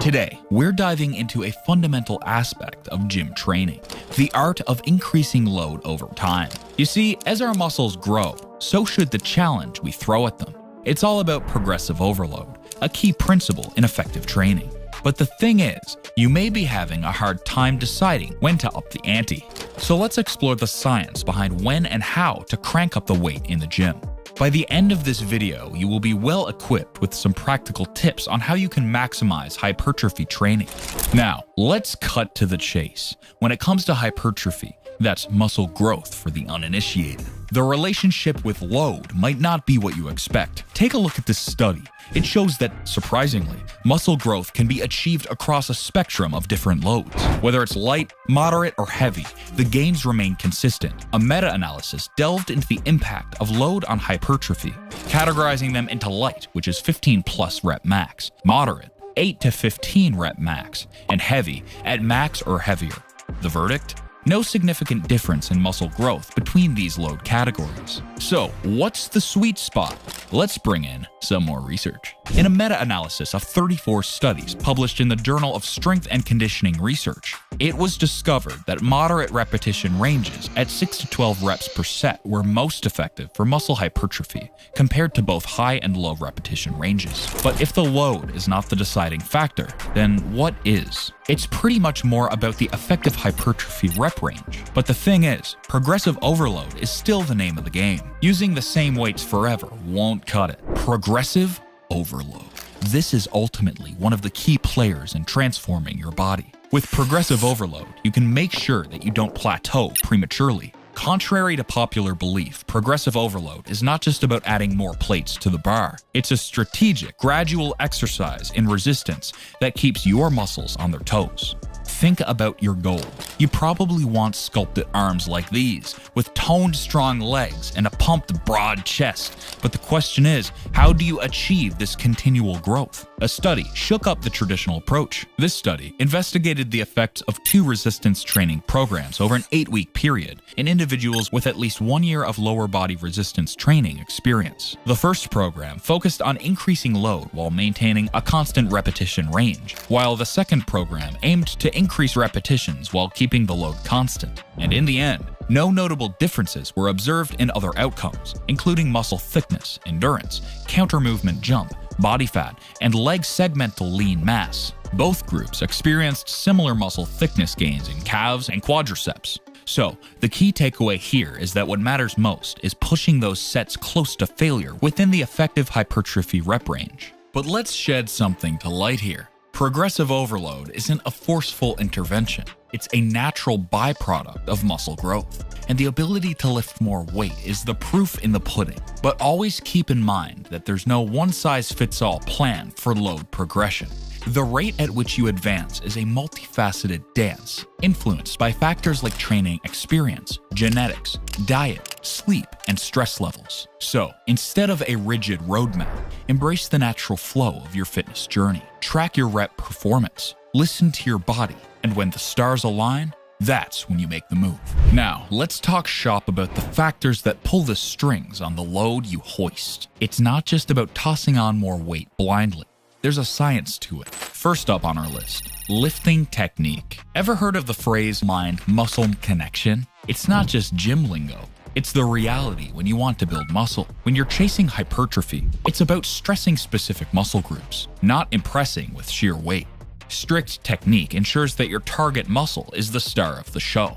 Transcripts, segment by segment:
Today, we're diving into a fundamental aspect of gym training, the art of increasing load over time. You see, as our muscles grow, so should the challenge we throw at them. It's all about progressive overload, a key principle in effective training. But the thing is, you may be having a hard time deciding when to up the ante. So let's explore the science behind when and how to crank up the weight in the gym. By the end of this video, you will be well equipped with some practical tips on how you can maximize hypertrophy training. Now, let's cut to the chase. When it comes to hypertrophy, that's muscle growth for the uninitiated. The relationship with load might not be what you expect. Take a look at this study. It shows that, surprisingly, muscle growth can be achieved across a spectrum of different loads. Whether it's light, moderate, or heavy, the gains remain consistent. A meta-analysis delved into the impact of load on hypertrophy, categorizing them into light, which is 15 plus rep max, moderate, 8 to 15 rep max, and heavy at max or heavier. The verdict? No significant difference in muscle growth between these load categories. So, what's the sweet spot? Let's bring in some more research. In a meta-analysis of 34 studies published in the Journal of Strength and Conditioning Research, it was discovered that moderate repetition ranges at 6 to 12 reps per set were most effective for muscle hypertrophy compared to both high and low repetition ranges. But if the load is not the deciding factor, then what is? It's pretty much more about the effective hypertrophy rep range. But the thing is, progressive overload is still the name of the game. Using the same weights forever won't cut it. Progressive overload. This is ultimately one of the key players in transforming your body. With progressive overload, you can make sure that you don't plateau prematurely. Contrary to popular belief, progressive overload is not just about adding more plates to the bar. It's a strategic, gradual exercise in resistance that keeps your muscles on their toes. Think about your goal. You probably want sculpted arms like these, with toned strong legs and a pumped broad chest. But the question is, how do you achieve this continual growth? A study shook up the traditional approach. This study investigated the effects of 2 resistance training programs over an 8-week period in individuals with at least 1 year of lower body resistance training experience. The first program focused on increasing load while maintaining a constant repetition range, while the second program aimed to increase repetitions while keeping the load constant. And in the end, no notable differences were observed in other outcomes, including muscle thickness, endurance, counter-movement jump, body fat, and leg segmental lean mass. Both groups experienced similar muscle thickness gains in calves and quadriceps. So, the key takeaway here is that what matters most is pushing those sets close to failure within the effective hypertrophy rep range. But let's shed something to light here. Progressive overload isn't a forceful intervention. It's a natural byproduct of muscle growth. And the ability to lift more weight is the proof in the pudding. But always keep in mind that there's no one-size-fits-all plan for load progression. The rate at which you advance is a multifaceted dance, influenced by factors like training experience, genetics, diet, sleep, and stress levels. So, instead of a rigid roadmap, embrace the natural flow of your fitness journey. Track your rep performance, listen to your body, and when the stars align, that's when you make the move. Now, let's talk shop about the factors that pull the strings on the load you hoist. It's not just about tossing on more weight blindly. There's a science to it. First up on our list, lifting technique. Ever heard of the phrase mind-muscle connection? It's not just gym lingo. It's the reality when you want to build muscle. When you're chasing hypertrophy, it's about stressing specific muscle groups, not impressing with sheer weight. Strict technique ensures that your target muscle is the star of the show.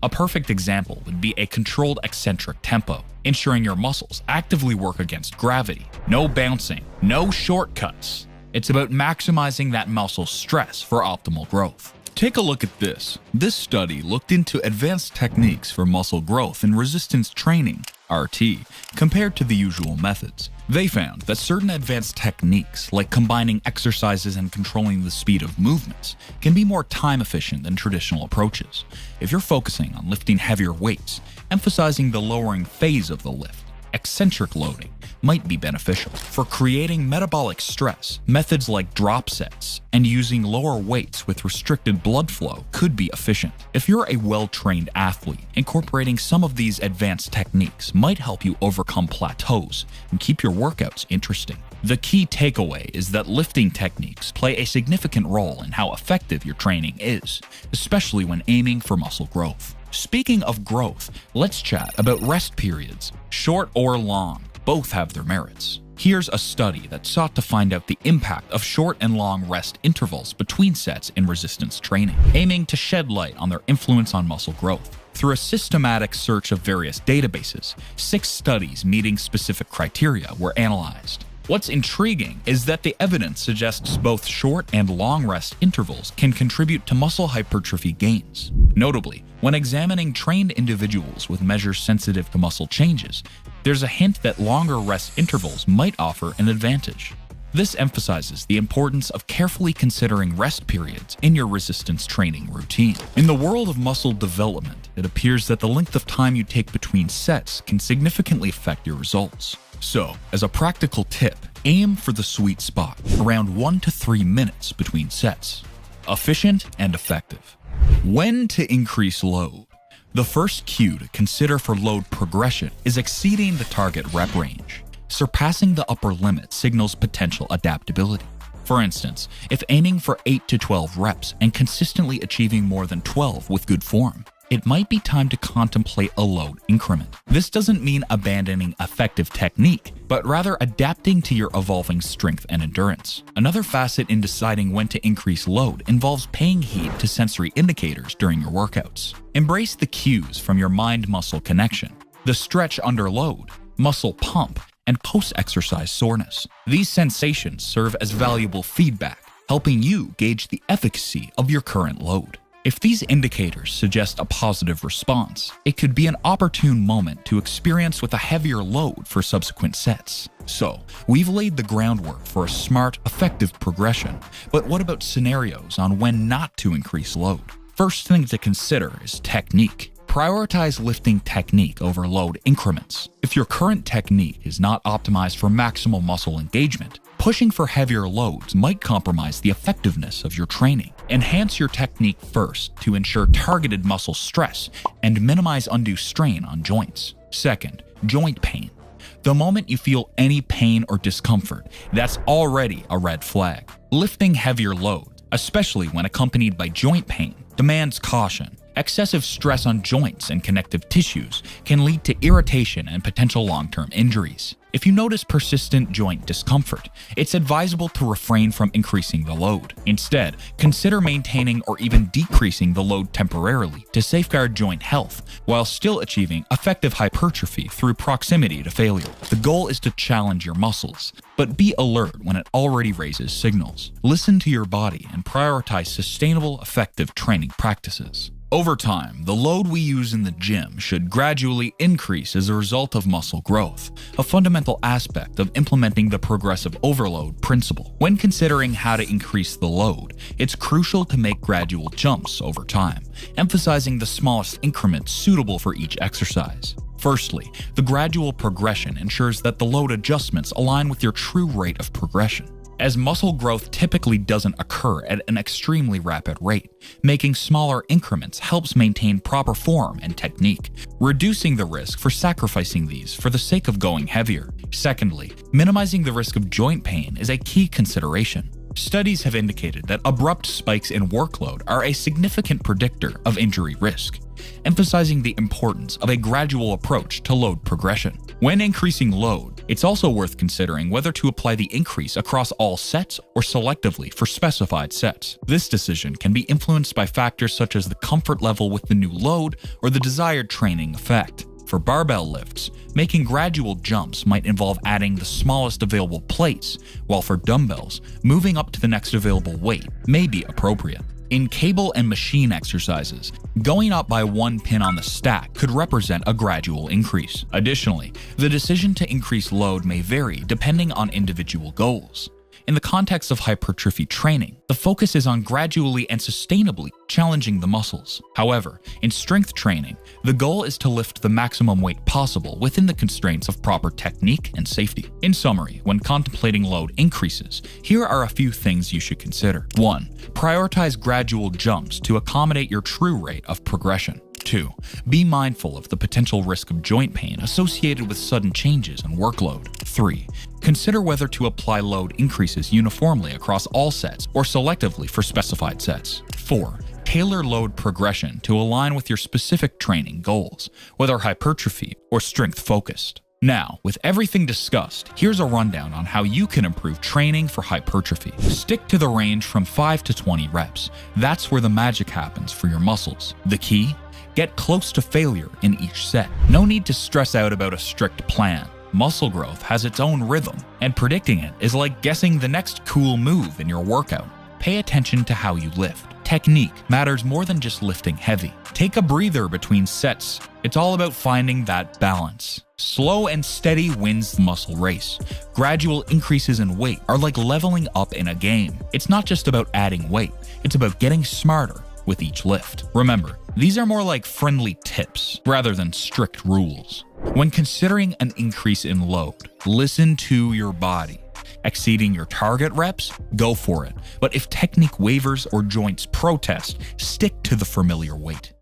A perfect example would be a controlled eccentric tempo, ensuring your muscles actively work against gravity. No bouncing, no shortcuts. It's about maximizing that muscle stress for optimal growth. Take a look at this. This study looked into advanced techniques for muscle growth and resistance training, RT, compared to the usual methods. They found that certain advanced techniques, like combining exercises and controlling the speed of movements, can be more time efficient than traditional approaches. If you're focusing on lifting heavier weights, emphasizing the lowering phase of the lift, eccentric loading might be beneficial. For creating metabolic stress, methods like drop sets and using lower weights with restricted blood flow could be efficient. If you're a well-trained athlete, incorporating some of these advanced techniques might help you overcome plateaus and keep your workouts interesting. The key takeaway is that lifting techniques play a significant role in how effective your training is, especially when aiming for muscle growth. Speaking of growth, let's chat about rest periods. Short or long, both have their merits. Here's a study that sought to find out the impact of short and long rest intervals between sets in resistance training, aiming to shed light on their influence on muscle growth. Through a systematic search of various databases, 6 studies meeting specific criteria were analyzed. What's intriguing is that the evidence suggests both short and long rest intervals can contribute to muscle hypertrophy gains. Notably, when examining trained individuals with measures sensitive to muscle changes, there's a hint that longer rest intervals might offer an advantage. This emphasizes the importance of carefully considering rest periods in your resistance training routine. In the world of muscle development, it appears that the length of time you take between sets can significantly affect your results. So, as a practical tip, aim for the sweet spot, around 1 to 3 minutes between sets. Efficient and effective. When to increase load? The first cue to consider for load progression is exceeding the target rep range. Surpassing the upper limit signals potential adaptability. For instance, if aiming for 8 to 12 reps and consistently achieving more than 12 with good form, it might be time to contemplate a load increment. This doesn't mean abandoning effective technique, but rather adapting to your evolving strength and endurance. Another facet in deciding when to increase load involves paying heed to sensory indicators during your workouts. Embrace the cues from your mind-muscle connection, the stretch under load, muscle pump, and post-exercise soreness. These sensations serve as valuable feedback, helping you gauge the efficacy of your current load. If these indicators suggest a positive response, it could be an opportune moment to experience with a heavier load for subsequent sets. So, we've laid the groundwork for a smart, effective progression, but what about scenarios on when not to increase load? First thing to consider is technique. Prioritize lifting technique over load increments. If your current technique is not optimized for maximal muscle engagement, pushing for heavier loads might compromise the effectiveness of your training. Enhance your technique first to ensure targeted muscle stress and minimize undue strain on joints. Second, joint pain. The moment you feel any pain or discomfort, that's already a red flag. Lifting heavier loads, especially when accompanied by joint pain, demands caution. Excessive stress on joints and connective tissues can lead to irritation and potential long-term injuries. If you notice persistent joint discomfort, it's advisable to refrain from increasing the load. Instead, consider maintaining or even decreasing the load temporarily to safeguard joint health while still achieving effective hypertrophy through proximity to failure. The goal is to challenge your muscles, but be alert when it already raises signals. Listen to your body and prioritize sustainable, effective training practices. Over time, the load we use in the gym should gradually increase as a result of muscle growth, a fundamental aspect of implementing the progressive overload principle. When considering how to increase the load, it's crucial to make gradual jumps over time, emphasizing the smallest increments suitable for each exercise. Firstly, the gradual progression ensures that the load adjustments align with your true rate of progression, as muscle growth typically doesn't occur at an extremely rapid rate. Making smaller increments helps maintain proper form and technique, reducing the risk for sacrificing these for the sake of going heavier. Secondly, minimizing the risk of joint pain is a key consideration. Studies have indicated that abrupt spikes in workload are a significant predictor of injury risk, emphasizing the importance of a gradual approach to load progression. When increasing load, it's also worth considering whether to apply the increase across all sets or selectively for specified sets. This decision can be influenced by factors such as the comfort level with the new load or the desired training effect. For barbell lifts, making gradual jumps might involve adding the smallest available plates, while for dumbbells, moving up to the next available weight may be appropriate. In cable and machine exercises, going up by 1 pin on the stack could represent a gradual increase. Additionally, the decision to increase load may vary depending on individual goals. In the context of hypertrophy training, the focus is on gradually and sustainably challenging the muscles. However, in strength training, the goal is to lift the maximum weight possible within the constraints of proper technique and safety. In summary, when contemplating load increases, here are a few things you should consider. 1. Prioritize gradual jumps to accommodate your true rate of progression. 2. Be mindful of the potential risk of joint pain associated with sudden changes in workload. 3. Consider whether to apply load increases uniformly across all sets or selectively for specified sets. 4. Tailor load progression to align with your specific training goals, whether hypertrophy or strength-focused. Now, with everything discussed, here's a rundown on how you can improve training for hypertrophy. Stick to the range from 5 to 20 reps. That's where the magic happens for your muscles. The key? Get close to failure in each set. No need to stress out about a strict plan. Muscle growth has its own rhythm, and predicting it is like guessing the next cool move in your workout. Pay attention to how you lift. Technique matters more than just lifting heavy. Take a breather between sets. It's all about finding that balance. Slow and steady wins the muscle race. Gradual increases in weight are like leveling up in a game. It's not just about adding weight, it's about getting smarter with each lift. Remember, these are more like friendly tips rather than strict rules. When considering an increase in load, listen to your body. Exceeding your target reps? Go for it. But if technique wavers or joints protest, stick to the familiar weight.